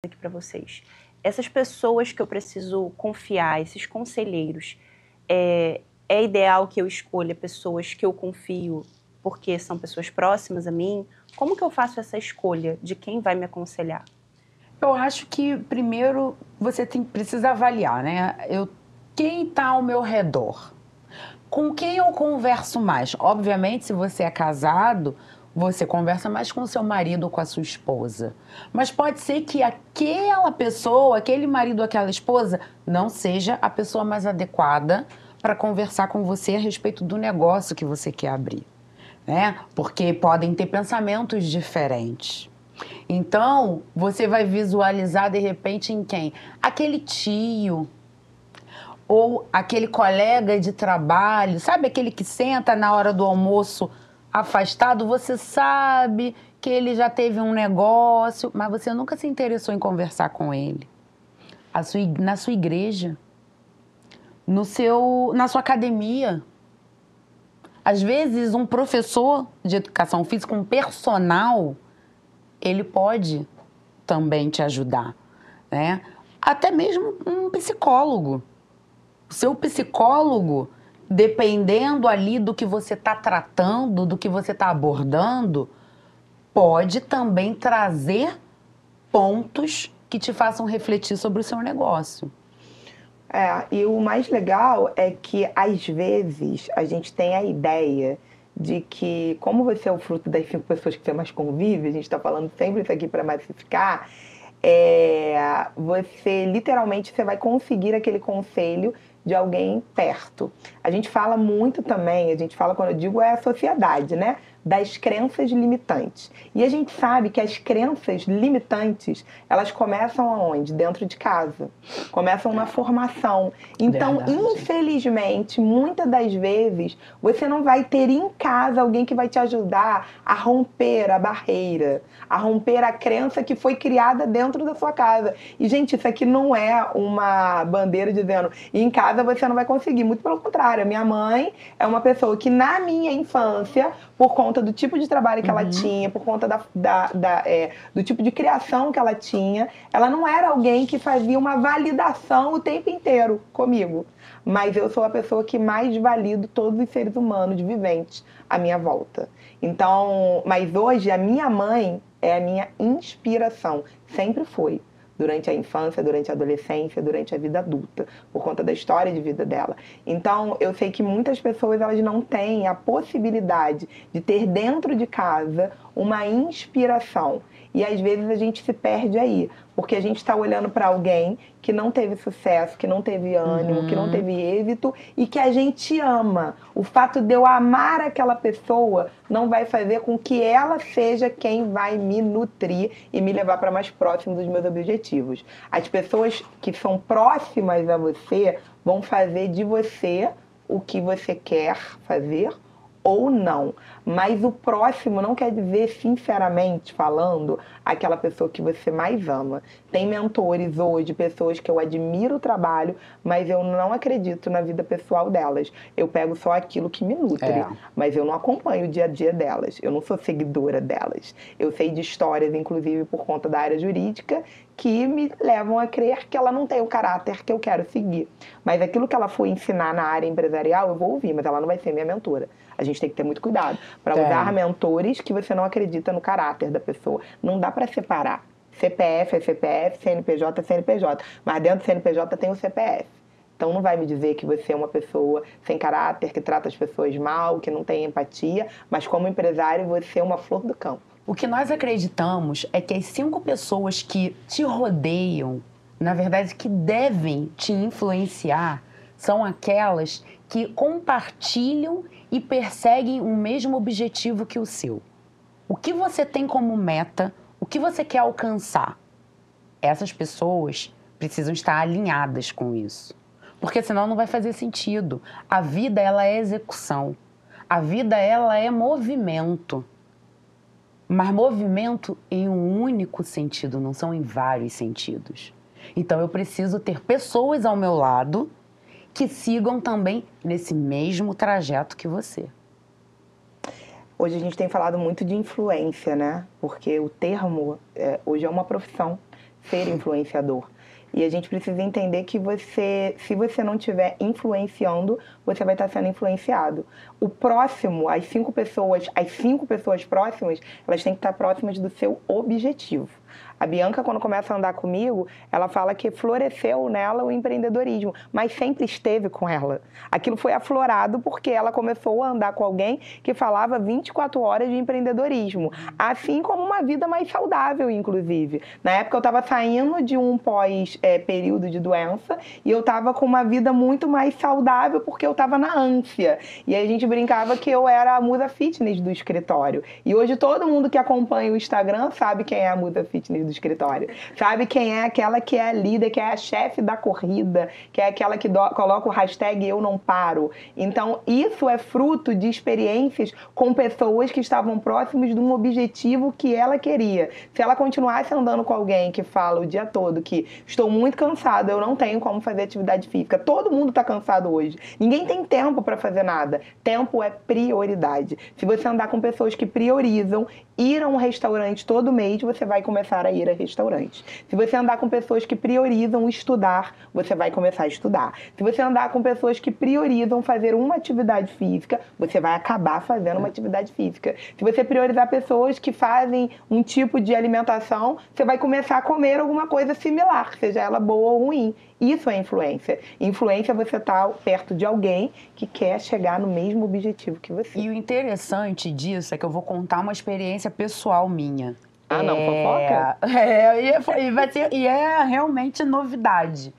aqui para vocês. Essas pessoas que eu preciso confiar, esses conselheiros, é ideal que eu escolha pessoas que eu confio porque são pessoas próximas a mim? Como que eu faço essa escolha de quem vai me aconselhar? Eu acho que primeiro você precisa avaliar, né? Quem está ao meu redor? Com quem eu converso mais? Obviamente, se você é casado, você conversa mais com o seu marido ou com a sua esposa. Mas pode ser que aquela pessoa, aquele marido ou aquela esposa, não seja a pessoa mais adequada para conversar com você a respeito do negócio que você quer abrir, né? Porque podem ter pensamentos diferentes. Então, você vai visualizar de repente em quem? Aquele tio ou aquele colega de trabalho, sabe aquele que senta na hora do almoço afastado, você sabe que ele já teve um negócio, mas você nunca se interessou em conversar com ele. Na sua igreja, na sua academia. Às vezes, um professor de educação física, um personal, ele pode também te ajudar, né? Até mesmo um psicólogo. O seu psicólogo, dependendo ali do que você está tratando, do que você está abordando, pode também trazer pontos que te façam refletir sobre o seu negócio. E o mais legal é que, às vezes, a gente tem a ideia de que, como você é o fruto das 5 pessoas que você mais convive, a gente está falando sempre isso aqui para massificar, você, literalmente, você vai conseguir aquele conselho de alguém perto. A gente fala muito também, quando eu digo a sociedade, né? Das crenças limitantes. E a gente sabe que as crenças limitantes, elas começam aonde? Dentro de casa. Começam na formação. Então, verdade, infelizmente, muitas das vezes, você não vai ter em casa alguém que vai te ajudar a romper a barreira, a romper a crença que foi criada dentro da sua casa. E, gente, isso aqui não é uma bandeira dizendo, em casa você não vai conseguir. Muito pelo contrário, a minha mãe é uma pessoa que, na minha infância, por conta do tipo de trabalho que ela tinha, por conta do tipo de criação que ela tinha, ela não era alguém que fazia uma validação o tempo inteiro comigo. Mas eu sou a pessoa que mais valido todos os seres humanos viventes à minha volta. Então, mas hoje a minha mãe é a minha inspiração, sempre foi. Durante a infância, durante a adolescência, durante a vida adulta, por conta da história de vida dela. Então, eu sei que muitas pessoas elas não têm a possibilidade de ter dentro de casa uma inspiração. E às vezes a gente se perde aí, porque a gente está olhando para alguém que não teve sucesso, que não teve ânimo, que não teve êxito e que a gente ama. O fato de eu amar aquela pessoa não vai fazer com que ela seja quem vai me nutrir e me levar para mais próximo dos meus objetivos. As pessoas que são próximas a você vão fazer de você o que você quer fazer ou não. Mas o próximo não quer dizer, sinceramente falando, aquela pessoa que você mais ama. Tem mentores hoje, pessoas que eu admiro o trabalho, mas eu não acredito na vida pessoal delas. Eu pego só aquilo que me nutre, mas eu não acompanho o dia a dia delas. Eu não sou seguidora delas. Eu sei de histórias, inclusive por conta da área jurídica, que me levam a crer que ela não tem o caráter que eu quero seguir. Mas aquilo que ela for ensinar na área empresarial, eu vou ouvir, mas ela não vai ser minha mentora. A gente tem que ter muito cuidado para usar mentores que você não acredita no caráter da pessoa. Não dá para separar. CPF é CPF, CNPJ é CNPJ. Mas dentro do CNPJ tem o CPF. Então não vai me dizer que você é uma pessoa sem caráter, que trata as pessoas mal, que não tem empatia, mas como empresário você é uma flor do campo. O que nós acreditamos é que as 5 pessoas que te rodeiam, na verdade, que devem te influenciar, são aquelas que compartilham e perseguem o mesmo objetivo que o seu. O que você tem como meta, o que você quer alcançar? Essas pessoas precisam estar alinhadas com isso. Porque senão não vai fazer sentido. A vida, ela é execução. A vida, ela é movimento. Mas movimento em um único sentido, não são em vários sentidos. Então eu preciso ter pessoas ao meu lado que sigam também nesse mesmo trajeto que você. Hoje a gente tem falado muito de influência, né? Porque o termo hoje é uma profissão ser influenciador. E a gente precisa entender que se você não estiver influenciando, você vai estar sendo influenciado. O próximo, as cinco pessoas próximas, elas têm que estar próximas do seu objetivo. A Bianca, quando começa a andar comigo, ela fala que floresceu nela o empreendedorismo, mas sempre esteve com ela. Aquilo foi aflorado porque ela começou a andar com alguém que falava 24 horas de empreendedorismo, assim como uma vida mais saudável, inclusive. Na época eu estava saindo de um pós-período de doença e eu estava com uma vida muito mais saudável porque eu estava na ânsia. E aí a gente brincava que eu era a musa fitness do escritório. E hoje todo mundo que acompanha o Instagram sabe quem é a musa fitness do escritório. Sabe quem é aquela que é a líder, que é a chefe da corrida, que é aquela que coloca o hashtag eu não paro. Então, isso é fruto de experiências com pessoas que estavam próximos de um objetivo que ela queria. Se ela continuasse andando com alguém que fala o dia todo que estou muito cansada, eu não tenho como fazer atividade física. Todo mundo está cansado hoje. Ninguém tem tempo para fazer nada. Tempo é prioridade. Se você andar com pessoas que priorizam ir a um restaurante todo mês, você vai começar a ir a restaurantes. Se você andar com pessoas que priorizam estudar, você vai começar a estudar. Se você andar com pessoas que priorizam fazer uma atividade física, você vai acabar fazendo uma atividade física. Se você priorizar pessoas que fazem um tipo de alimentação, você vai começar a comer alguma coisa similar, seja ela boa ou ruim. Isso é influência. Influência é você estar perto de alguém que quer chegar no mesmo objetivo que você. E o interessante disso é que eu vou contar uma experiência pessoal minha. Ah, não, fofoca? E é realmente novidade.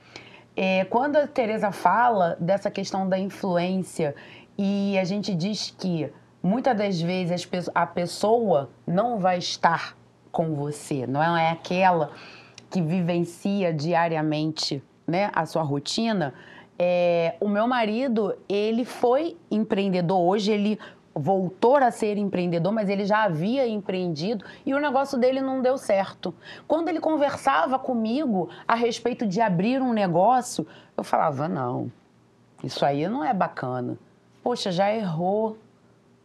Quando a Tereza fala dessa questão da influência e a gente diz que muitas das vezes a pessoa não vai estar com você, não é aquela que vivencia diariamente, né, a sua rotina. O meu marido, ele foi empreendedor, hoje ele voltou a ser empreendedor, mas ele já havia empreendido e o negócio dele não deu certo. Quando ele conversava comigo a respeito de abrir um negócio, eu falava, não, isso aí não é bacana. Poxa, já errou,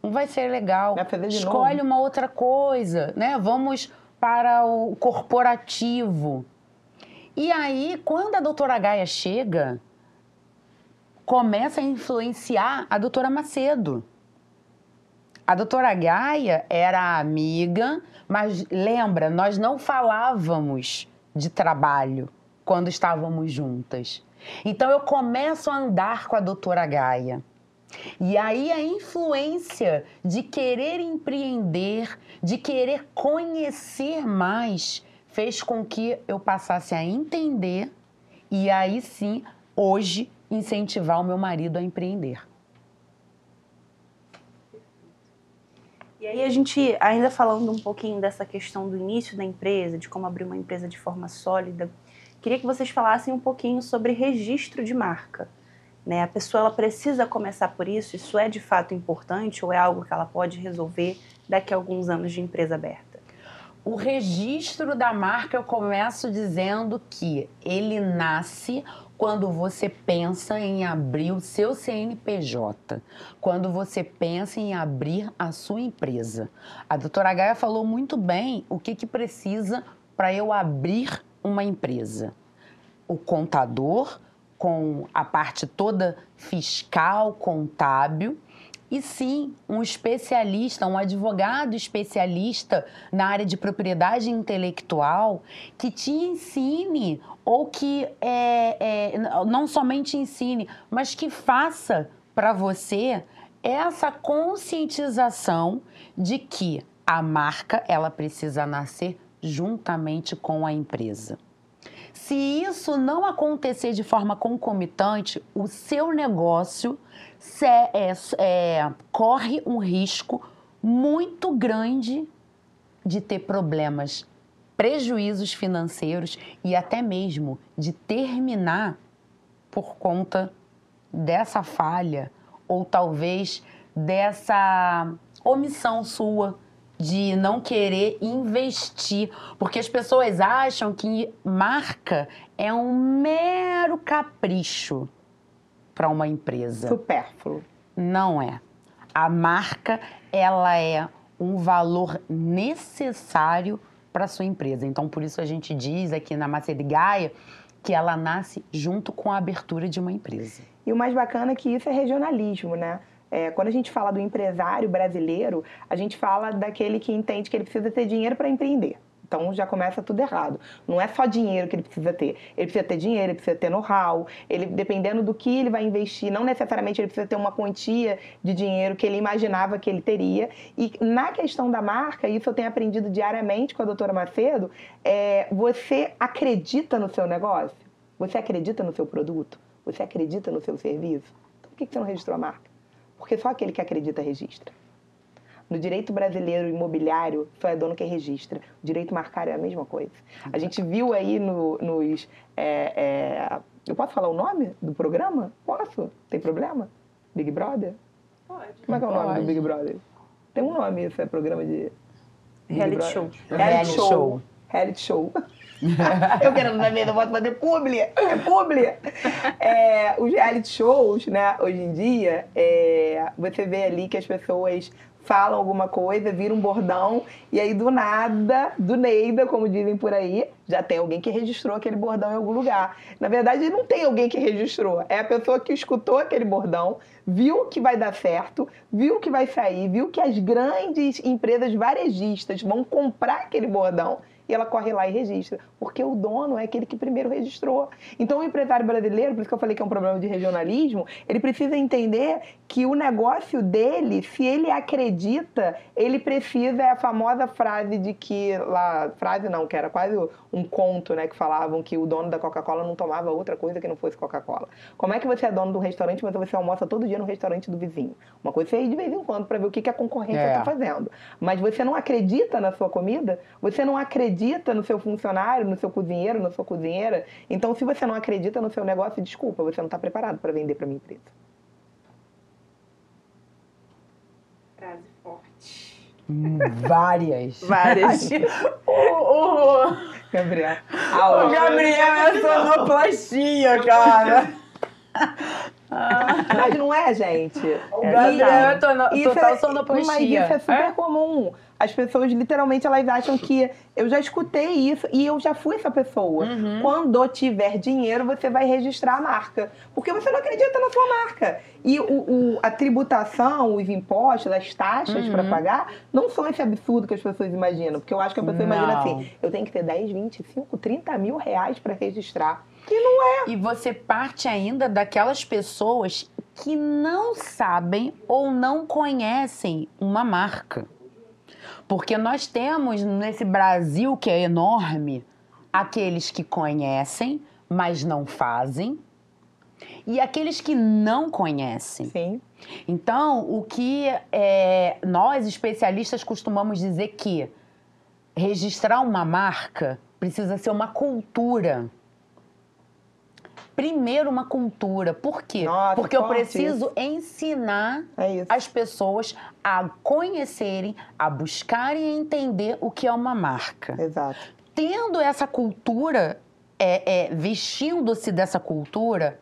não vai ser legal. Vai fazer de Escolhe novo. uma outra coisa, né? Vamos para o corporativo. E aí, quando a doutora Gaia chega, começa a influenciar a doutora Macedo. A doutora Gaia era amiga, mas lembra, nós não falávamos de trabalho quando estávamos juntas. Então eu começo a andar com a doutora Gaia. E aí a influência de querer empreender, de querer conhecer mais, fez com que eu passasse a entender e aí sim, hoje, incentivar o meu marido a empreender. E aí a gente, ainda falando um pouquinho dessa questão do início da empresa, de como abrir uma empresa de forma sólida, queria que vocês falassem um pouquinho sobre registro de marca. Né? A pessoa ela precisa começar por isso? Isso é de fato importante ou é algo que ela pode resolver daqui a alguns anos de empresa aberta? O registro da marca, eu começo dizendo que ele nasce quando você pensa em abrir o seu CNPJ, quando você pensa em abrir a sua empresa. A doutora Gaia falou muito bem o que precisa para eu abrir uma empresa. O contador, com a parte toda fiscal, contábil, e sim, um especialista, um advogado especialista na área de propriedade intelectual que te ensine ou que não somente ensine, mas que faça para você essa conscientização de que a marca ela precisa nascer juntamente com a empresa. Se isso não acontecer de forma concomitante, o seu negócio corre um risco muito grande de ter problemas, prejuízos financeiros e até mesmo de terminar por conta dessa falha ou talvez dessa omissão sua de não querer investir, porque as pessoas acham que marca é um mero capricho para uma empresa. Supérfluo. Não é. A marca, ela é um valor necessário para sua empresa. Então, por isso a gente diz aqui na Macedo e Gaia que ela nasce junto com a abertura de uma empresa. E o mais bacana é que isso é regionalismo, né? Quando a gente fala do empresário brasileiro, a gente fala daquele que entende que ele precisa ter dinheiro para empreender. Então já começa tudo errado. Não é só dinheiro que ele precisa ter. Ele precisa ter dinheiro, ele precisa ter know-how. Ele, dependendo do que ele vai investir, não necessariamente ele precisa ter uma quantia de dinheiro que ele imaginava que ele teria. E na questão da marca, isso eu tenho aprendido diariamente com a doutora Macedo, você acredita no seu negócio? Você acredita no seu produto? Você acredita no seu serviço? Então por que você não registrou a marca? Porque só aquele que acredita registra. No direito brasileiro imobiliário, só é dono quem registra. O direito marcário é a mesma coisa. A gente viu aí nos... eu posso falar o nome do programa? Posso? Tem problema? Big Brother? Pode. Como é que é o nome do Big Brother? Tem um nome, isso é programa de... Reality show. Reality show. Reality show. Eu querendo na mesa, eu posso fazer publi. É publi. Os reality shows, né, hoje em dia, você vê ali que as pessoas falam alguma coisa, vira um bordão, e aí do nada, do Neida, como dizem por aí, já tem alguém que registrou aquele bordão em algum lugar. Na verdade, não tem alguém que registrou. É a pessoa que escutou aquele bordão, viu que vai dar certo, viu que vai sair, viu que as grandes empresas varejistas vão comprar aquele bordão, e ela corre lá e registra, porque o dono é aquele que primeiro registrou. Então, o empresário brasileiro, por isso que eu falei que é um problema de regionalismo, ele precisa entender que o negócio dele, se ele acredita, ele precisa, é a famosa frase de que, frase não, que era quase um conto, né, que falavam que o dono da Coca-Cola não tomava outra coisa que não fosse Coca-Cola. Como é que você é dono de um restaurante, mas você almoça todo dia no restaurante do vizinho? Uma coisa é você ir de vez em quando para ver o que a concorrência está fazendo. Mas você não acredita na sua comida? Você não acredita no seu funcionário, no seu cozinheiro, na sua cozinheira? Então, se você não acredita no seu negócio, desculpa, você não está preparado para vender para minha empresa. Frase forte. Várias. Gabriel. O Gabriel é sonoplastia, cara. Mas não é, gente? O Gabriel é total sonoplastia. Mas isso é super comum. As pessoas, literalmente, elas acham que... Eu já escutei isso e eu já fui essa pessoa. Quando tiver dinheiro, você vai registrar a marca. Porque você não acredita na sua marca. E a tributação, os impostos, as taxas para pagar, não são esse absurdo que as pessoas imaginam. Porque eu acho que a pessoa imagina assim, eu tenho que ter 10, 25, 30 mil reais para registrar. E não é. E você parte ainda daquelas pessoas que não sabem ou não conhecem uma marca. Porque nós temos nesse Brasil que é enorme, aqueles que conhecem, mas não fazem, e aqueles que não conhecem. Sim. Então, o que nós, especialistas, costumamos dizer que registrar uma marca precisa ser uma cultura. Primeiro, uma cultura. Por quê? Nossa, porque eu preciso ensinar as pessoas a conhecerem, a buscarem entender o que é uma marca. Exato. Tendo essa cultura, vestindo-se dessa cultura,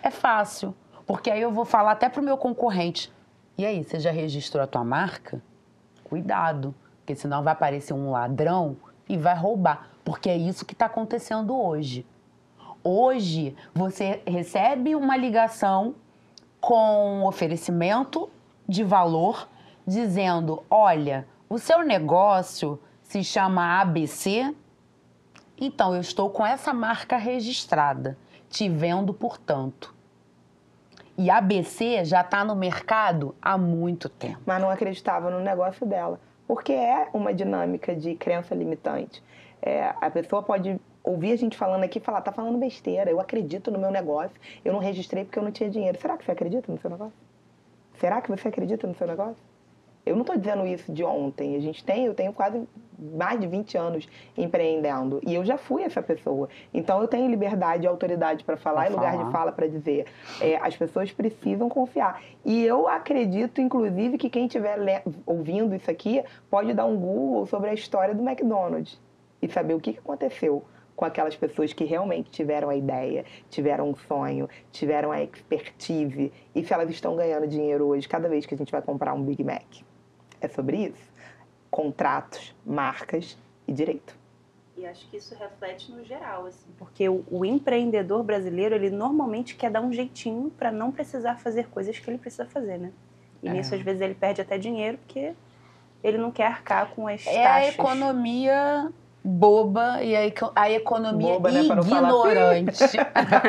é fácil. Porque aí eu vou falar até pro meu concorrente. E aí, você já registrou a tua marca? Cuidado, porque senão vai aparecer um ladrão e vai roubar. Porque é isso que está acontecendo hoje. Hoje, você recebe uma ligação com oferecimento de valor, dizendo, olha, o seu negócio se chama ABC, então eu estou com essa marca registrada, te vendo por tanto. E a ABC já está no mercado há muito tempo. Mas não acreditava no negócio dela, porque é uma dinâmica de crença limitante. A pessoa pode ouvir a gente falando aqui e falar, tá falando besteira, eu acredito no meu negócio, eu não registrei porque eu não tinha dinheiro. Será que você acredita no seu negócio? Será que você acredita no seu negócio? Eu não estou dizendo isso de ontem. Eu tenho quase mais de 20 anos empreendendo. E eu já fui essa pessoa. Então, eu tenho liberdade e autoridade para falar e lugar de fala para dizer. As pessoas precisam confiar. E eu acredito, inclusive, que quem estiver ouvindo isso aqui pode dar um Google sobre a história do McDonald's e saber o que aconteceu com aquelas pessoas que realmente tiveram a ideia, tiveram um sonho, tiveram a expertise, e se elas estão ganhando dinheiro hoje cada vez que a gente vai comprar um Big Mac. É sobre isso. Contratos, marcas e direito. E acho que isso reflete no geral, assim, porque o empreendedor brasileiro, ele normalmente quer dar um jeitinho para não precisar fazer coisas que ele precisa fazer, né? E nisso, às vezes, ele perde até dinheiro, porque ele não quer arcar com as taxas. A economia boba e a economia boba, né, ignorante.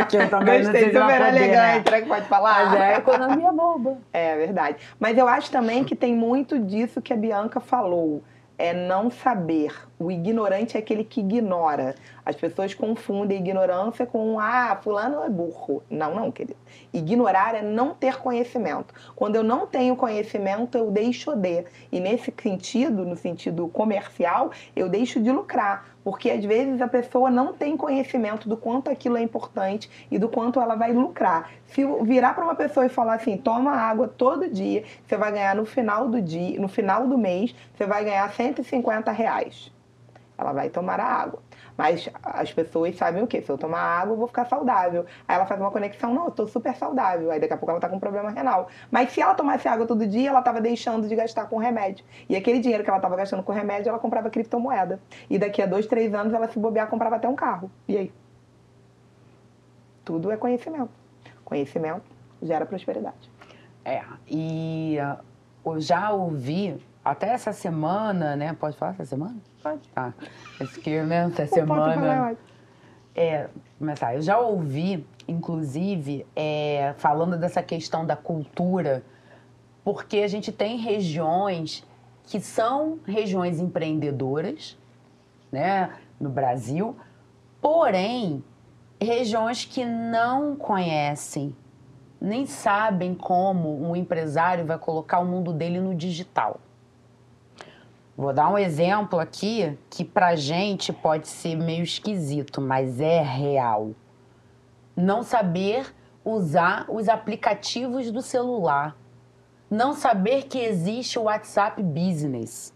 Que eu também não sei se super vai poder, elegante, né? Que pode falar. Mas é a economia boba. É verdade. Mas eu acho também que tem muito disso que a Bianca falou. É não saber. O ignorante é aquele que ignora. As pessoas confundem ignorância com, fulano é burro. Não, querido. Ignorar é não ter conhecimento. Quando eu não tenho conhecimento, eu deixo de. E nesse sentido, no sentido comercial, eu deixo de lucrar. Porque às vezes a pessoa não tem conhecimento do quanto aquilo é importante e do quanto ela vai lucrar. Se virar para uma pessoa e falar assim, toma água todo dia, você vai ganhar no final do dia, no final do mês, você vai ganhar R$150. Ela vai tomar a água. Mas as pessoas sabem o quê? Se eu tomar água, eu vou ficar saudável. Aí ela faz uma conexão, não, eu tô super saudável. Aí daqui a pouco ela tá com um problema renal. Mas se ela tomasse água todo dia, ela tava deixando de gastar com remédio. E aquele dinheiro que ela tava gastando com remédio, ela comprava criptomoeda. E daqui a 2, 3 anos, ela se bobear, comprava até um carro. E aí? Tudo é conhecimento. Conhecimento gera prosperidade. E eu já ouvi, até essa semana, né? Pode falar essa semana? Pode. Tá. Esse que mesmo, essa semana. Começar. Eu já ouvi, inclusive, falando dessa questão da cultura, porque a gente tem regiões que são regiões empreendedoras, né, no Brasil, porém, regiões que não conhecem, nem sabem como um empresário vai colocar o mundo dele no digital. Vou dar um exemplo aqui que pra gente pode ser meio esquisito, mas é real. Não saber usar os aplicativos do celular. Não saber que existe o WhatsApp Business.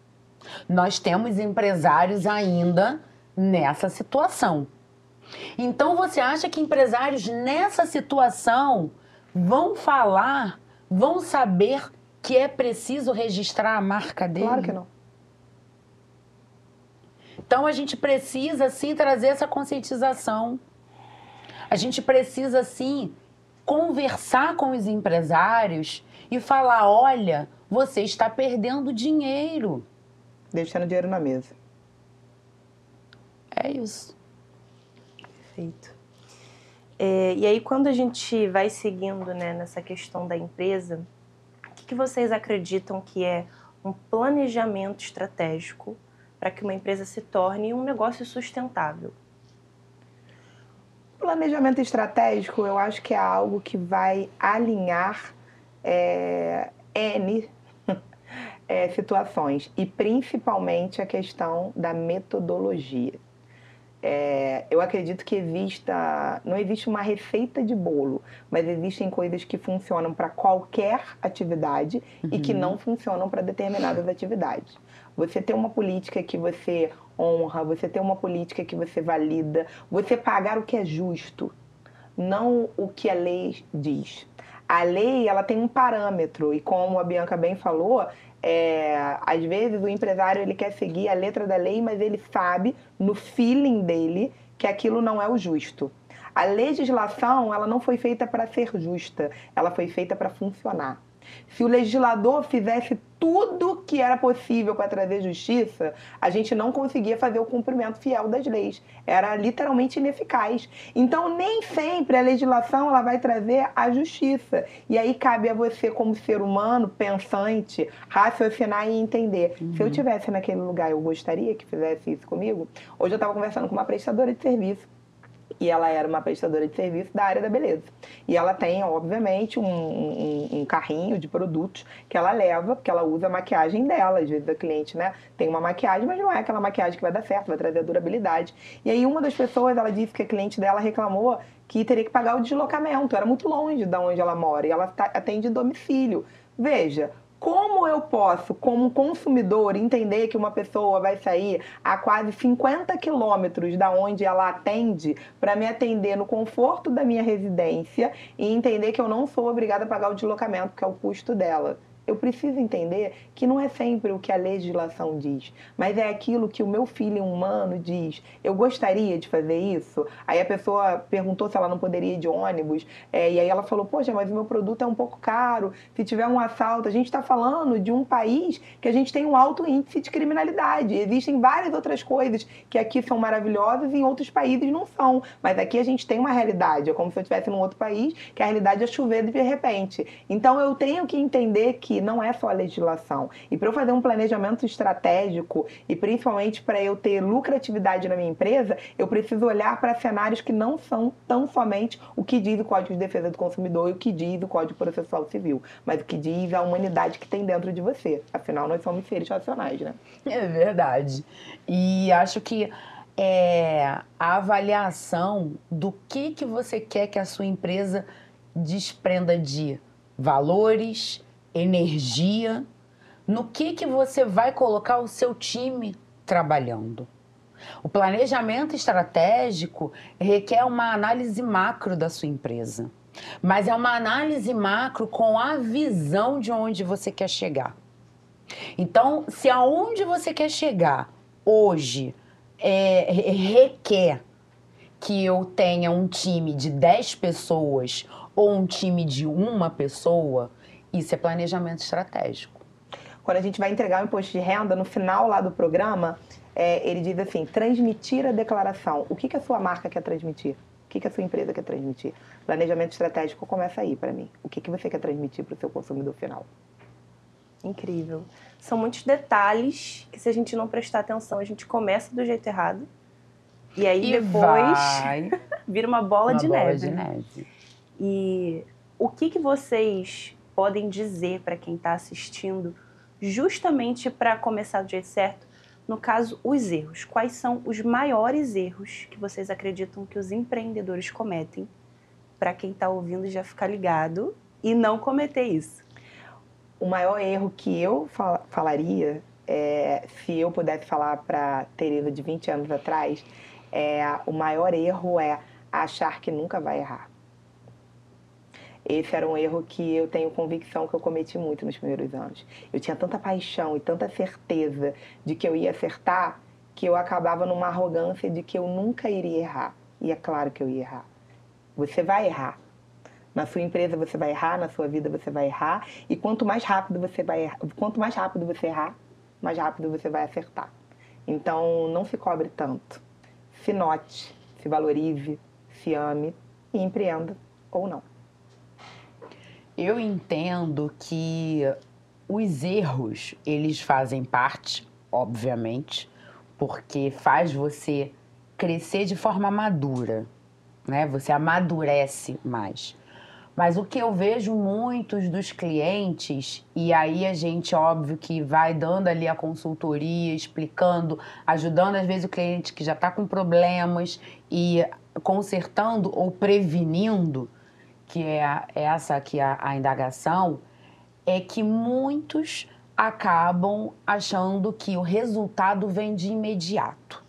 Nós temos empresários ainda nessa situação. Então você acha que empresários nessa situação vão falar, vão saber que é preciso registrar a marca dele? Claro que não. Então, a gente precisa, sim, trazer essa conscientização. A gente precisa, sim, conversar com os empresários e falar, olha, você está perdendo dinheiro. Deixando dinheiro na mesa. É isso. Perfeito. E aí, quando a gente vai seguindo, né, nessa questão da empresa, o que vocês acreditam que é um planejamento estratégico para que uma empresa se torne um negócio sustentável? Planejamento estratégico, eu acho que é algo que vai alinhar N situações, e principalmente a questão da metodologia. Eu acredito que não existe uma receita de bolo, mas existem coisas que funcionam para qualquer atividade e que não funcionam para determinadas atividades. Você ter uma política que você honra, você ter uma política que você valida, você pagar o que é justo, não o que a lei diz. A lei, ela tem um parâmetro, e como a Bianca bem falou, às vezes o empresário ele quer seguir a letra da lei, mas ele sabe, no feeling dele, que aquilo não é o justo. A legislação, ela não foi feita para ser justa, ela foi feita para funcionar. Se o legislador fizesse tudo que era possível para trazer justiça, a gente não conseguia fazer o cumprimento fiel das leis. Era literalmente ineficaz. Então, nem sempre a legislação ela vai trazer a justiça. E aí cabe a você, como ser humano, pensante, raciocinar e entender. Se eu estivesse naquele lugar, eu gostaria que fizesse isso comigo? Hoje eu estava conversando com uma prestadora de serviço. E ela era uma prestadora de serviço da área da beleza. E ela tem, obviamente, um carrinho de produtos que ela leva, porque ela usa a maquiagem dela. Às vezes a cliente, né, tem uma maquiagem, mas não é aquela maquiagem que vai dar certo, vai trazer a durabilidade. E aí uma das pessoas, ela disse que a cliente dela reclamou que teria que pagar o deslocamento. Era muito longe de onde ela mora e ela atende domicílio. Veja, como eu posso, como consumidor, entender que uma pessoa vai sair a quase 50 quilômetros da onde ela atende para me atender no conforto da minha residência e entender que eu não sou obrigada a pagar o deslocamento, que é o custo dela? eu preciso entender que não é sempre o que a legislação diz, mas é aquilo que o meu filho humano diz. Eu gostaria de fazer isso? Aí a pessoa perguntou se ela não poderia ir de ônibus, e aí ela falou, poxa, mas o meu produto é um pouco caro, se tiver um assalto. A gente está falando de um país que a gente tem um alto índice de criminalidade. Existem várias outras coisas que aqui são maravilhosas e em outros países não são, mas aqui a gente tem uma realidade, é como se eu estivesse num outro país, que a realidade é chover de repente. Então eu tenho que entender que não é só a legislação. E para eu fazer um planejamento estratégico e principalmente para eu ter lucratividade na minha empresa, eu preciso olhar para cenários que não são tão somente o que diz o Código de Defesa do Consumidor e o que diz o Código Processual Civil, mas o que diz a humanidade que tem dentro de você. Afinal, nós somos seres racionais, né? É verdade. E acho que a avaliação do que você quer que a sua empresa desprenda de valores, energia, no que você vai colocar o seu time trabalhando. O planejamento estratégico requer uma análise macro da sua empresa, mas é uma análise macro com a visão de onde você quer chegar. Então, se aonde você quer chegar hoje requer que eu tenha um time de 10 pessoas ou um time de uma pessoa, isso é planejamento estratégico. Quando a gente vai entregar o imposto de renda, no final lá do programa, ele diz assim, transmitir a declaração. O que a sua marca quer transmitir? O que a sua empresa quer transmitir? Planejamento estratégico começa aí para mim. O que você quer transmitir para o seu consumidor final? Incrível. São muitos detalhes que, se a gente não prestar atenção, a gente começa do jeito errado. E aí depois vira uma bola de neve. E o que vocês podem dizer para quem está assistindo, justamente para começar do jeito certo? No caso, os erros. Quais são os maiores erros que vocês acreditam que os empreendedores cometem? Para quem está ouvindo já ficar ligado e não cometer isso. O maior erro que eu falaria, se eu pudesse falar para Tereza de 20 anos atrás, o maior erro é achar que nunca vai errar. Esse era um erro que eu tenho convicção que eu cometi muito nos primeiros anos. Eu tinha tanta paixão e tanta certeza de que eu ia acertar, que eu acabava numa arrogância de que eu nunca iria errar. E é claro que eu ia errar. Você vai errar. Na sua empresa você vai errar, na sua vida você vai errar, e quanto mais rápido você errar, mais rápido você vai acertar. Então, não se cobre tanto. Se note, se valorize, se ame e empreenda ou não. Eu entendo que os erros, eles fazem parte, obviamente, porque faz você crescer de forma madura, né? Você amadurece mais. Mas o que eu vejo muitos dos clientes, e aí a gente, óbvio, que vai dando ali a consultoria, explicando, ajudando às vezes o cliente que já está com problemas e consertando ou prevenindo, que é essa aqui a indagação, é que muitos acabam achando que o resultado vem de imediato.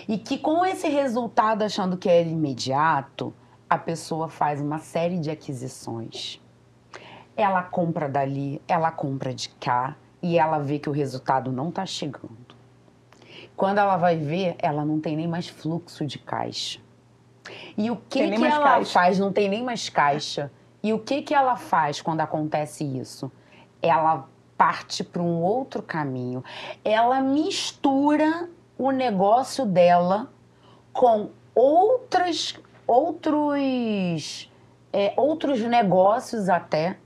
E que com esse resultado achando que é imediato, a pessoa faz uma série de aquisições. Ela compra dali, ela compra de cá e ela vê que o resultado não está chegando. Quando ela vai ver, ela não tem nem mais fluxo de caixa. E o que ela faz? Não tem nem mais caixa. E o que ela faz quando acontece isso? Ela parte para um outro caminho. Ela mistura o negócio dela com outros negócios até,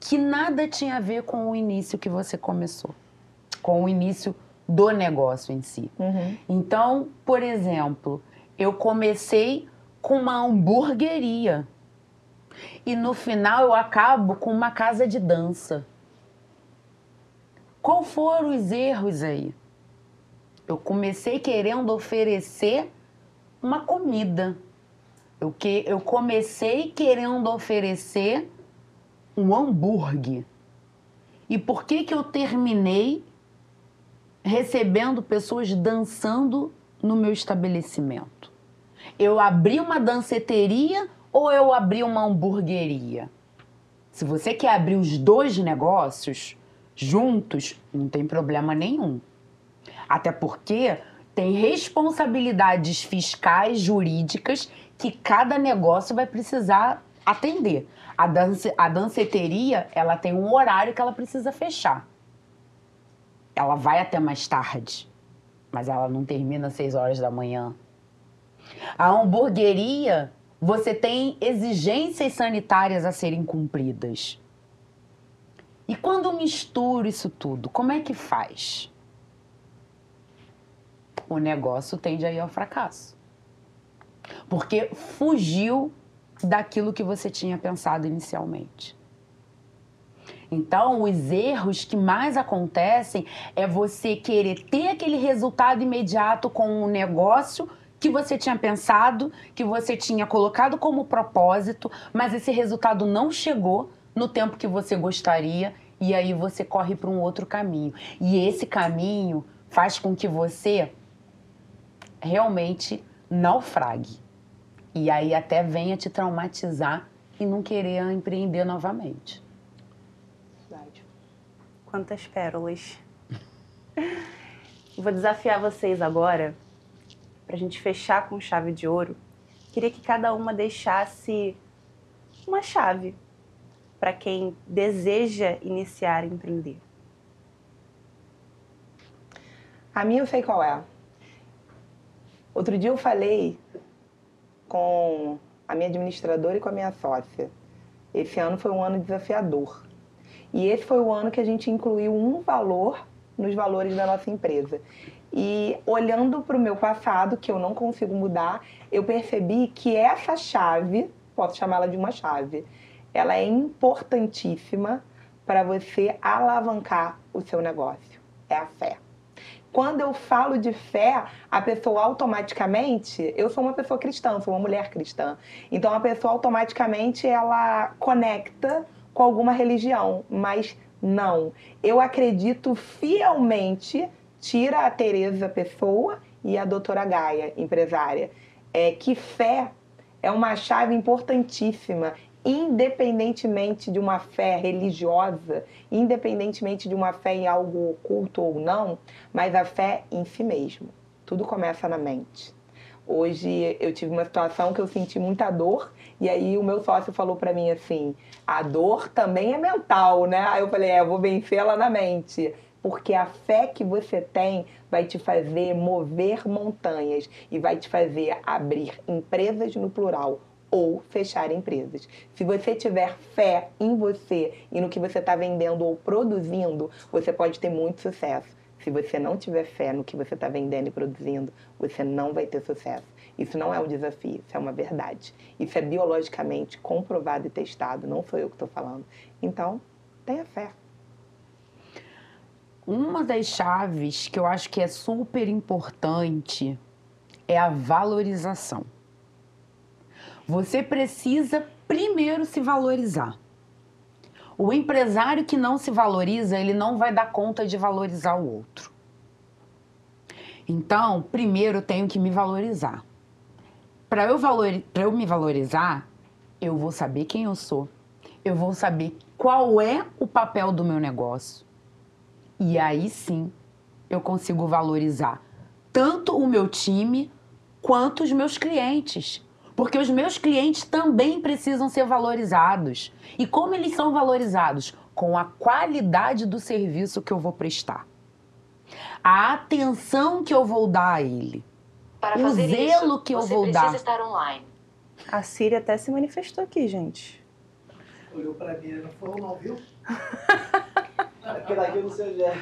que nada tinha a ver com o início que você começou, com o início do negócio em si. Uhum. Então, por exemplo, eu comecei com uma hamburgueria e no final eu acabo com uma casa de dança. Qual foram os erros aí? Eu comecei querendo oferecer uma comida. Eu comecei querendo oferecer um hambúrguer. E por que eu terminei recebendo pessoas dançando no meu estabelecimento? Eu abri uma danceteria ou eu abri uma hamburgueria? Se você quer abrir os 2 negócios juntos, não tem problema nenhum. Até porque tem responsabilidades fiscais, jurídicas, que cada negócio vai precisar atender. A danceteria, ela tem um horário que ela precisa fechar. Ela vai até mais tarde, mas ela não termina às 6 horas da manhã. A hamburgueria, você tem exigências sanitárias a serem cumpridas. E quando misturo isso tudo, como é que faz? O negócio tende a ir ao fracasso. Porque fugiu daquilo que você tinha pensado inicialmente. Então, os erros que mais acontecem é você querer ter aquele resultado imediato com um negócio que você tinha pensado, que você tinha colocado como propósito, mas esse resultado não chegou no tempo que você gostaria e aí você corre para um outro caminho. E esse caminho faz com que você realmente naufrague. E aí até venha te traumatizar e não querer empreender novamente. Verdade. Quantas pérolas. Vou desafiar vocês agora, para a gente fechar com chave de ouro. Queria que cada uma deixasse uma chave para quem deseja iniciar a empreender. A minha eu sei qual é. Outro dia eu falei com a minha administradora e com a minha sócia. Esse ano foi um ano desafiador. E esse foi o ano que a gente incluiu um valor nos valores da nossa empresa. E olhando para o meu passado, que eu não consigo mudar, eu percebi que essa chave, posso chamá-la de uma chave, ela é importantíssima para você alavancar o seu negócio. É a fé. Quando eu falo de fé, a pessoa automaticamente... Eu sou uma pessoa cristã, sou uma mulher cristã. Então, a pessoa automaticamente, ela conecta com alguma religião. Mas não. Eu acredito fielmente, tira a Tereza pessoa e a doutora Gaia, empresária, que fé é uma chave importantíssima, independentemente de uma fé religiosa, independentemente de uma fé em algo oculto ou não, mas a fé em si mesmo. Tudo começa na mente. Hoje eu tive uma situação que eu senti muita dor e aí o meu sócio falou pra mim assim, a dor também é mental, né? Aí eu falei, eu vou vencê-la na mente. Porque a fé que você tem vai te fazer mover montanhas e vai te fazer abrir empresas no plural ou fechar empresas. Se você tiver fé em você e no que você está vendendo ou produzindo, você pode ter muito sucesso. Se você não tiver fé no que você está vendendo e produzindo, você não vai ter sucesso. Isso não é um desafio, isso é uma verdade. Isso é biologicamente comprovado e testado, não sou eu que estou falando. Então, tenha fé. Uma das chaves que eu acho que é super importante é a valorização. Você precisa primeiro se valorizar. O empresário que não se valoriza, ele não vai dar conta de valorizar o outro. Então, primeiro eu tenho que me valorizar. Para eu me valorizar, eu vou saber quem eu sou. Eu vou saber qual é o papel do meu negócio. E aí sim, eu consigo valorizar tanto o meu time quanto os meus clientes. Porque os meus clientes também precisam ser valorizados. E como eles são valorizados? Com a qualidade do serviço que eu vou prestar. A atenção que eu vou dar a ele. Para o fazer zelo isso, que eu você vou dar. precisa estar online. A Siri até se manifestou aqui, gente. Olhou pra mim, não falou não, viu? Aquele aqui eu não sei onde é.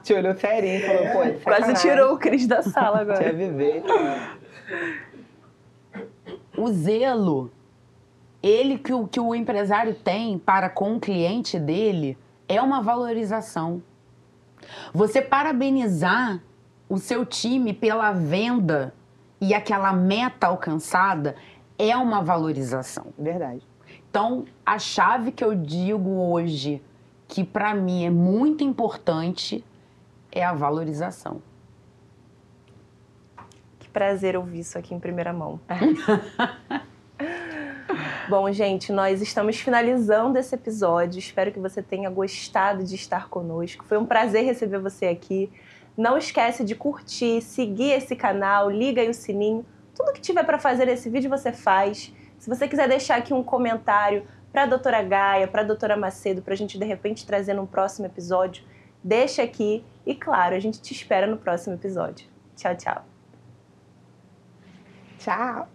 Te olhou serinho e falou, pô, Quase tirou o Cris da sala agora. Quer viver. O zelo, ele que o empresário tem para com o cliente dele, é uma valorização. Você parabenizar o seu time pela venda e aquela meta alcançada é uma valorização. Verdade. Então, a chave que eu digo hoje, que para mim é muito importante, é a valorização. Que prazer ouvir isso aqui em primeira mão. Bom, gente, nós estamos finalizando esse episódio. Espero que você tenha gostado de estar conosco. Foi um prazer receber você aqui. Não esquece de curtir, seguir esse canal, liga aí o sininho. Tudo que tiver para fazer nesse vídeo você faz. Se você quiser deixar aqui um comentário para a doutora Gaia, para a doutora Macedo, para a gente de repente trazer num próximo episódio, deixa aqui. E claro, a gente te espera no próximo episódio. Tchau, tchau. Tchau.